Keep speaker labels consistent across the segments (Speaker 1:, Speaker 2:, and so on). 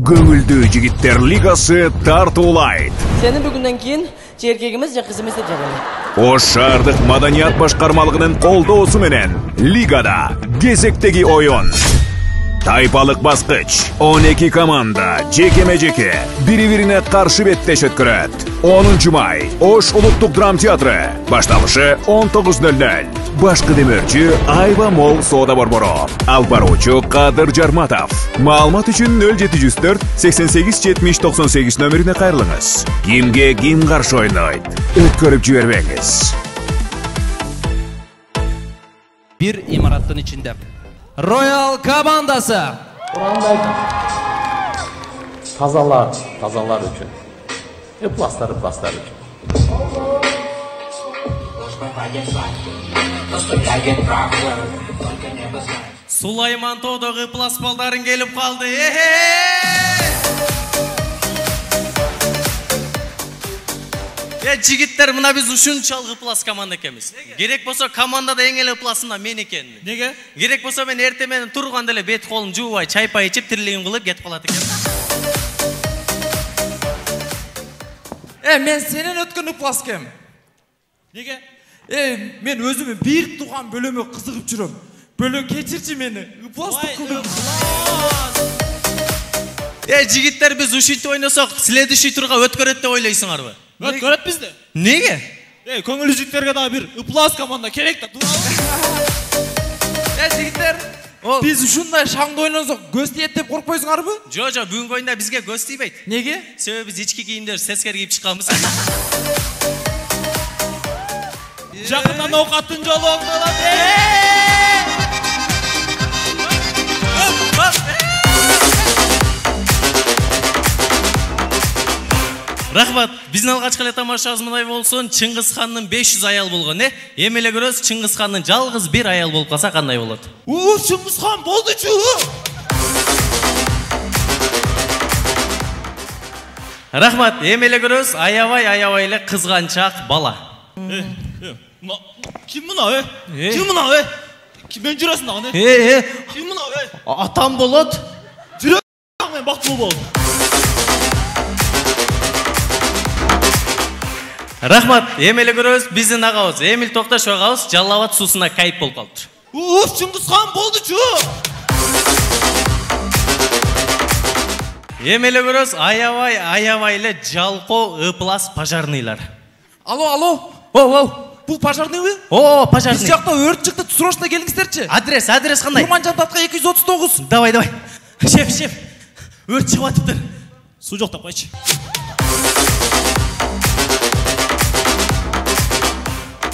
Speaker 1: Көңүлдүү жигиттер лигасы тартуулайт.
Speaker 2: Сенин бүгүндөн кийин жеркегimiz же кызыбыз деп жаралат.
Speaker 1: Ош шаардык маданият башкармалыгынын колдоосу менен лигада кезектеги оюн. Тайпалык баскыч 12 команда жекеме-жеке бири-бирине каршы беттеш өткөрөт. 10 май Ош улуттук драм театры. Башталышы 19:00. Башкы демөрчү Айва Мол соода борбору. Алып баруучу Кадыр Жарматов. Маалымат үчүн 0704 88 70 98 нөмүрүнө кайрылыңыз. Кимге ким каршы ойнойт? Өткөрүп жибербеңиз.
Speaker 3: Bir имараттын içinde Royal komandası.
Speaker 4: Tazalar üçün. Iplaslar üçün.
Speaker 3: Sulaymon To'dog'i plasbaldaring kelib qoldi. Jigitler, mına biz ушунчалык iplas komanda ekemiz. Gerek bolsa komandada эң эле iplasында мен экенмин. Неге? Gerek bolsa мен эртең менен турганда эле бет колун жуубай, чайпай ичип, тирилигин кылып кетип калат экен.
Speaker 5: Мен сенен өткөн iplas кем. Неге? Мен өзүмө бийик турган бөлөмө кызыгып жүрөм. Бөлө кечирчи мени. Iplasты кылдым.
Speaker 3: Жигиттер, біз ушинтип ойносок, следующий турга өткөрөт деп ойлойсуңарбы?
Speaker 5: Өткөрөт бизди.
Speaker 3: Неге?
Speaker 5: Көңүл жигиттерге да бир iplas команда керек да. Жигиттер, биз ушундай шаңды ойносок, көз тиет деп коркпойсуңарбы?
Speaker 3: Жо, бүгүнкү оюнда бизге көз тийбейт.
Speaker 5: Неге?
Speaker 3: Себеби биз ички кийимдер сескер кийип чыкканбыз.
Speaker 5: Жакындан оокаттын жолу оңдолот.
Speaker 3: Рахмат, биздин алгачкы эле тамашабыз мындай болсун. Чыңгыз хандын 500 аял болгон, Эми эле көрөбүз, Чыңгыз хандын жалгыз бир аял болуп калса кандай болот?
Speaker 5: Чыңгыз хан болдучу.
Speaker 3: Рахмат, эми эле көрөбүз, аябай эле кызганчак бала.
Speaker 5: Ким мына, Ким мына, Киммен жүрөсүң дагы, Ким мына,
Speaker 3: Атам болот.
Speaker 5: Жүрөм мен бактылуу бол.
Speaker 3: Рахмат, эми эле көрөбүз, биздин агабыз Эмил Токташев агабыз Жалал Абад суусуна кайып болуп калыптыр.
Speaker 5: Чыңгыз хан болдучу.
Speaker 3: Эми эле көрөбүз, аябай эле жалкоо iplas пожарныйлар.
Speaker 5: Алло. Бул пожарныйбы?
Speaker 3: Пожарный.
Speaker 5: Биз жакта өрт чыкты, срочно келиңиздерчи.
Speaker 3: Адрес кандай?
Speaker 5: Курманжандатка 239.
Speaker 3: Давай. Шеф. Өрт чыгып атыптыр.
Speaker 5: Суу жок тапкайчы.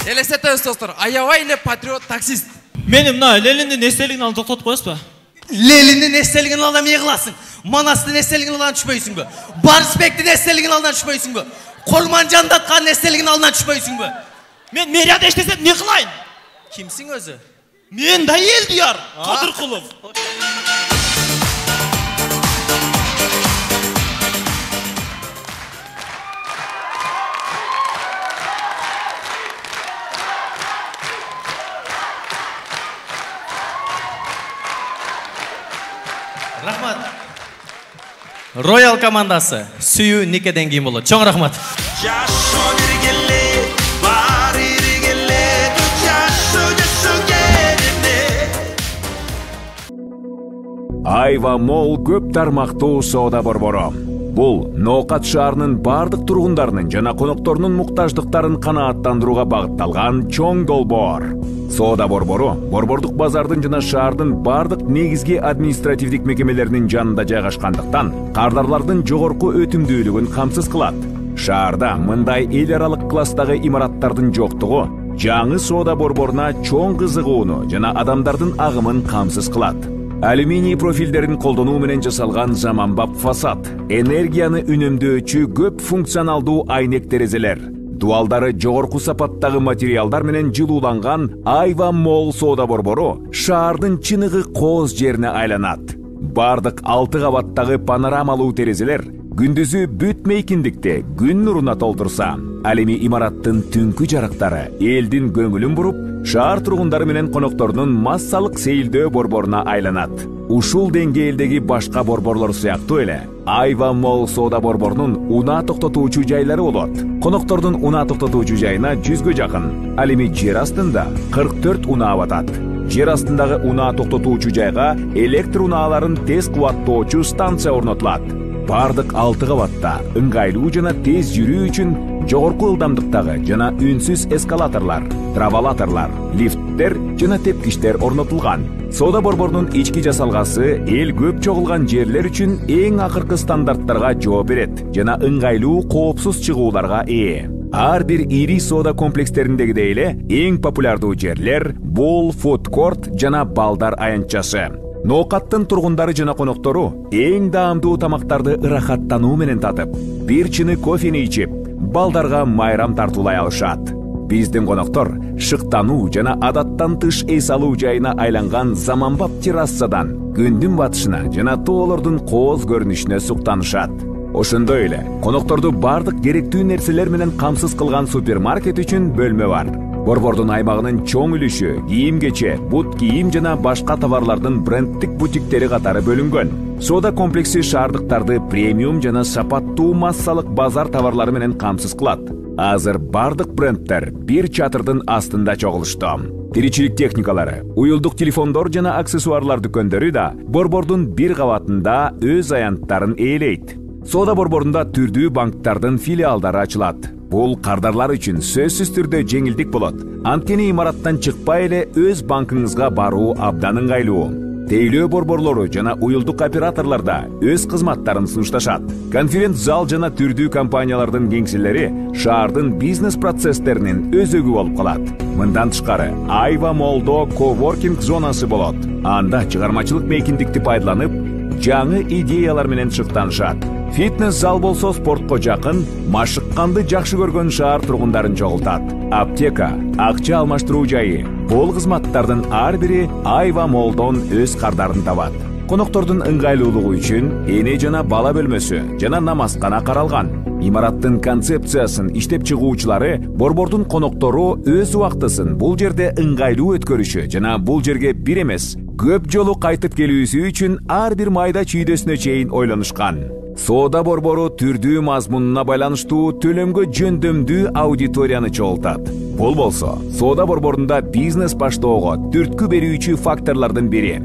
Speaker 5: Элестетебиз достор, аябай эле патриот таксист. Мени мына Лениндин эстелигин алып токтотуп коесузбу?
Speaker 3: Лениндин эстелигин алып эмне кыласың? Манастын эстелигин алып түшпөйсүңбү? Барысбектин эстелигин алып түшпөйсүңбү? Корманжандатканын эстелигин алып түшпөйсүңбү?
Speaker 5: Мен мэрияда иштесем эмне кылайын?
Speaker 3: Кимсиң өзү?
Speaker 5: Мен да эл дияр, Кадыркулов.
Speaker 3: Рахмат. Royal командасы сүйүү никеден кийин болот. Чоң рахмат.
Speaker 1: Айва Мол көп тармактуу соода борбору. Бул Ноокат шаарынын бардык тургундарынын жана конокторунун муктаждыктарын канааттандырууга багытталган чоң долбоор. Соода борбору борбордук базардын жана шаардын бардык негизги административдик мекемелеринин жанында жайгашкандыктан кардарлардын жогорку өтүмдүүлүгүн камсыз кылат. Шаарда мындай эл аралык класстагы имараттардын жоктугу жаңы соода борборуна чоң кызыгууну жана адамдардын агымын камсыз кылат. Алюминий профилдерин колдонуу менен жасалган заманбап фасад, энергияны үнөмдөөчү көп функционалдуу айнек терезелер, дуалдары жогорку сапаттагы материалдар менен жылууланган Айва Мол соода борбору шаардын чыныгы кооз жерине айланат. Бардык 6 кабаттагы панорамалуу терезелер күндүзү бүтмейкиндикте күн нуруна толтурса, ал эми имараттын түнкү жарыктары элдин көңүлүн буруп, шаар тургундары менен конокторунун массалык сейилдөө борборуна айланат. ушул деңгээлдеги башка борборлор сыяктуу эле Айва Молл соода борборунун унаа токтотуучу жайлары болот. Коноктордун унаа токтотуучу жайына 100гө жакын. Ал эми жер астында 44 унаа батат. Жер астындагы унаа токтотуучу жайга электр унааларын тез кубаттоочу станция орнотулат. Бардык 6 кабатта ыңгайлуу жана тез жүрүү үчүн жогорку ылдамдыктагы жана үнсүз эскалаторлор, травалаторлор, лифттер жана тепкичтер орнотулган. Соода борборунун ички жасалгасы эл көп чогулган жерлер үчүн эң акыркы стандарттарга жооп берет жана ыңгайлуу коопсуз чыгууларга ээ. Ар бир ири соода комплекстериндегидей эле эң популярдуу жерлер Бул Food Court жана Балдар аянтчасы. Ноокаттын тургундары жана коноктору эң даамдуу тамактарды ырахаттануу менен татып, бир чыны кофени ичип, балдарга майрам тартуулай алышат. Биздин коноктор шыктануу жана адаттан тыш эс алуу жайына айланган заманбап террасадан күндүн батышына жана тоолордун кооз көрүнүшүнө суктанышат. Ошондой эле конокторду бардык керектүү нерселер менен камсыз кылган супермаркет үчүн бөлмө бар. Борбордун аймагынын чоң үлүшү кийим-кече, бут кийим жана башка товарлардын брендтик бутиктери катары бөлүнгөн. Соода комплекси шаардыктарды премиум жана сапаттуу массалык базар товарлары менен камсыз кылат. Азыр бардык брендтер бир чатырдын астында чогулушту. Тиричилик техникалары, уюлдук телефондор жана аксессуарлар дүкөндөрү да борбордун бир кабатында өз аянттарын ээлейт. Соода борборунда түрдүү банктардын филиалдары ачылат. Бул кардарлар үчүн сөзсүз түрдө жеңилдик болот. Анткени имараттан чыкпай эле өз банкыңызга баруу абдан ыңгайлуу. Тейлөө борборлору жана уюлдук операторларда өз кызматтарын сунушташат. Конференц зал жана түрдүү компаниялардын кеңселери шаардын бизнес процесстеринин өзөгү болуп калат. Мындан тышкары Айва Моллдо коворкинг зонасы болот. Анда чыгармачылык мейкиндикти пайдаланып, жаңы идеялар менен шыктанышат. Фитнес зал болсо спортко жакын, машыкканды жакшы көргөн шаар тургундарын чогултат. Аптека, акча алмаштыруу жайы, бул кызматтардын ар бири Айва Моллдон өз кардарын табат. Коноктордун ыңгайлуулугу үчүн эне жана бала бөлмөсү жана намазкана каралган. Имараттын концепциясын иштеп чыгуучулары борбордун коноктору өз убактысын бул жерде ыңгайлуу өткөрүшү жана бул жерге бир эмес, көп жолу кайтып келүүсү үчүн ар бир майда чүйдөсүнө чейин ойлонушкан. Соода борбору түрдүү мазмунуна байланыштуу төлөмгө жөндөмдүү аудиторияны чогултат. Бул болсо, соода борборунда бизнес баштоого түрткү берүүчү факторлордун бири.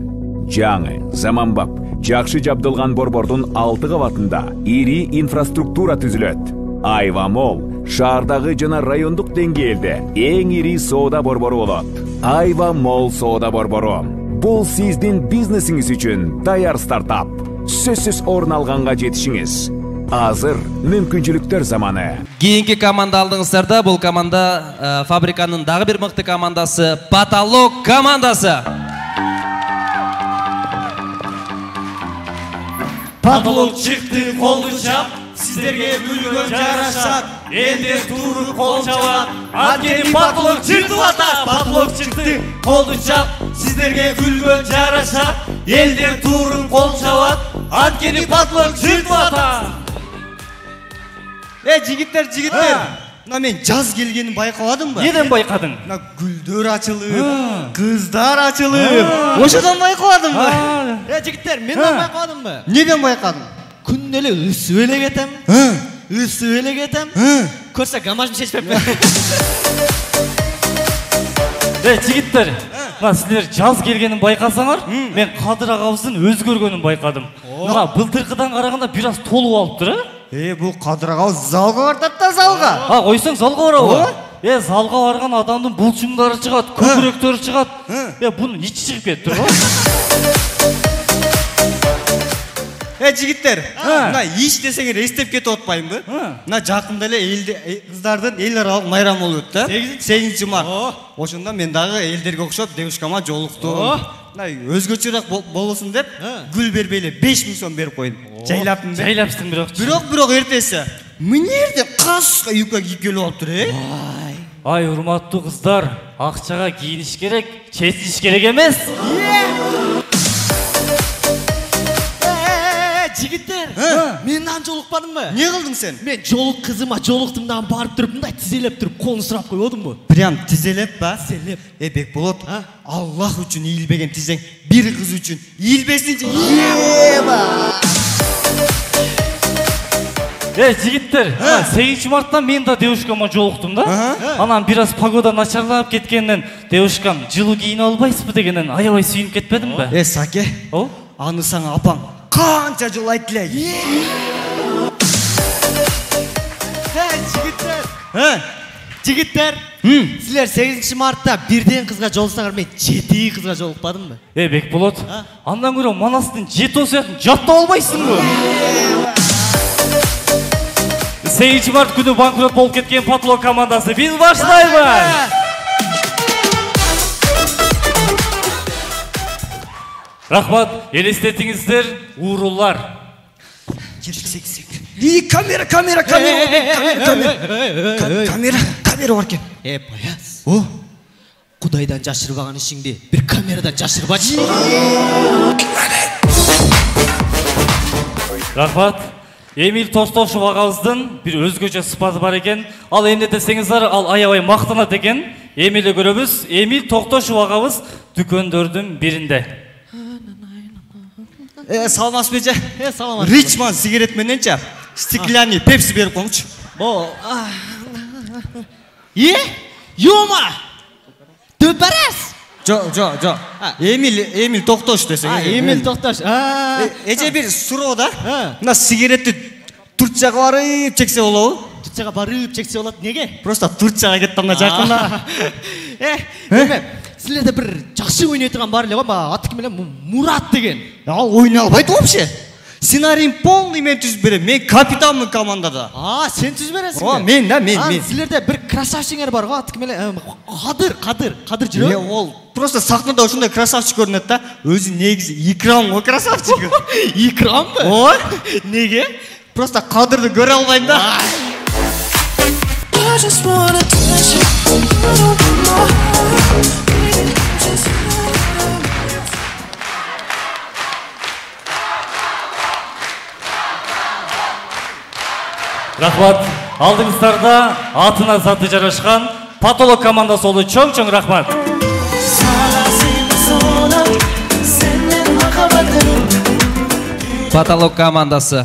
Speaker 1: Жаңы, заманбап, жакшы жабдылган борбордун 6 кабатында ири инфраструктура түзүлөт. Айва Молл шаардагы жана райондук деңгээлде эң ири соода борбору болот. Айва Молл соода борбору. Бул сиздин бизнесиңиз үчүн даяр стартап. Сөзсүз орун алганга жетишиңиз. Азыр мүмкүнчүлүктөр заманы.
Speaker 6: Кийинки команда алдыңыздарда бул команда фабриканын дагы бир мыкты командасы Потолок командасы.
Speaker 5: Потолок чыкты, колду чап, сиздерге бүлгөн жарашат, элдер туруп кол чабат. Анткени потолок чыктып атат, потолок чыкты, колду чап, сиздерге бүлгөн жарашат, элдер туруп кол чабат. Анткени потолок чыктып атат.
Speaker 7: Жигиттер, мына мен жаз келгенин байкабадым ба?
Speaker 5: Неден байкадың?
Speaker 7: Мына гүлдөр ачылып, кыздар ачылып. Ошодон байкабадым ба?
Speaker 2: Жигиттер, менден байкабадым ба?
Speaker 7: Неден байкадың?
Speaker 2: Күн эле ысып эле кетем. Ысып эле кетем. Көрсө гамажым чечпеппи.
Speaker 5: Жигиттер, мына силер жаз келгенин байкасаңар, мен Кадыр агабыздын өзгөргөнүн байкадым. Мына былтыркыдан караганда бир аз толуп алыптыр,
Speaker 7: Бул Кадыр агабыз залга бардат да, залга.
Speaker 5: Койсоң залга барабы? Залга барган адамдын булчуңдары чыгат, көкүрөктөрү чыгат. Бунун ичи чыгып кетиптир го.
Speaker 7: Жигиттер, мына иш десеңер эстеп кетип атпаймынбы? Мына жакында эле кыздардын эл аралык майрамы болуп өттү. 8 март. Ошондо мен дагы элдерге окшоп девушкама жолуктум. Мына өзгөчөрөөк болосун деп гүл бербей эле 5000 сом берип койдум. Жайлапмын.
Speaker 5: Жайлапсың
Speaker 7: бирок эртеси мынерде кашка юбка кийип келип алыптыр,
Speaker 5: Ай, урматтуу кыздар, акчага кийиниш керек, чечиш керек эмес.
Speaker 2: жігіттер, мен нан жолықпадым ба?
Speaker 7: Не қылдың сен?
Speaker 2: Мен жолық қызыма жолықтымдан барып тұрып, мындай тізелеп тұрып, қолын сұрап қойдым ба?
Speaker 7: Прям тізелеп ба?
Speaker 2: Тізелеп.
Speaker 7: Бекболот, Аллах үшін иілбеген тізең, бір қыз үшін иілбесінше.
Speaker 5: Жігіттер, 8 марттан мен да девушкама жолықтым да. Анан біраз погода начарлап кеткеннен девушкам жылы киін албайсыз дегеннен аябай сүйініп кетпедім бе?
Speaker 7: Саке, аны саңа апаң қанша жыл айтылай.
Speaker 2: Жігіттер, сілер 8 мартта бірден қызға жолысаңар, мен 7 қызға жолықпадым ба?
Speaker 5: Бекболот, андан көрі Манастың 7 осыятын жатта албайсың ба? 8 март күні банкрот болып кеткен Потолок командасы. Біз баштаймыз! Рахмат, елестетіңіздер, урулар.
Speaker 7: Камера бар кен.
Speaker 2: Баяз. Құдайдан жашырбаған ішіңде бір камерадан жашырбашы.
Speaker 5: Рахмат, Эмиль Тостошев ағауыздың бір өзгөчө сыпаты бар екен. Ал эмне десеңіздер, ал аябай мақтанат екен. Эмилді көрөбүз. Эмиль Токтошев ағауыз дүкөндөрдүн биринде.
Speaker 7: Саламатсыз бе же? Ричман сигарет мененче стеклянный пепси беріп қоңшы.
Speaker 2: Йома! Төбәрәс!
Speaker 7: Жо. Эмиль Токтош десең.
Speaker 2: Эмиль Токтош.
Speaker 7: Эже бір сұрау да. Мына сигаретті Турцияға барып чексе болау?
Speaker 2: Турцияға барып чексе болады. Неге?
Speaker 7: Просто Турцияға кеттімна жақында.
Speaker 2: Сілерде бір жақсы ойнайтыған бар леға, аты кім еле Мурат деген.
Speaker 7: Ал ойна албайды вообще. Сценарийім полный мен түзіп берем. Мен капитанмын командада.
Speaker 2: Сен түзіп бересің бе?
Speaker 7: Мен.
Speaker 2: Сілерде бір красавчиңер бар ғой, аты кім еле Қадыр жүрек.
Speaker 7: Ол просто сахнада ушундай красавчик көрінеді да, өзі негізі Икрам ғой красавчик.
Speaker 2: Икрам ба?
Speaker 7: Ой, неге? Просто Қадырды көре албаймын да.
Speaker 5: Рахмат, алдыңыздарда атына заты жарашқан Потолок командасы олы чоң рахмат.
Speaker 6: Потолок командасы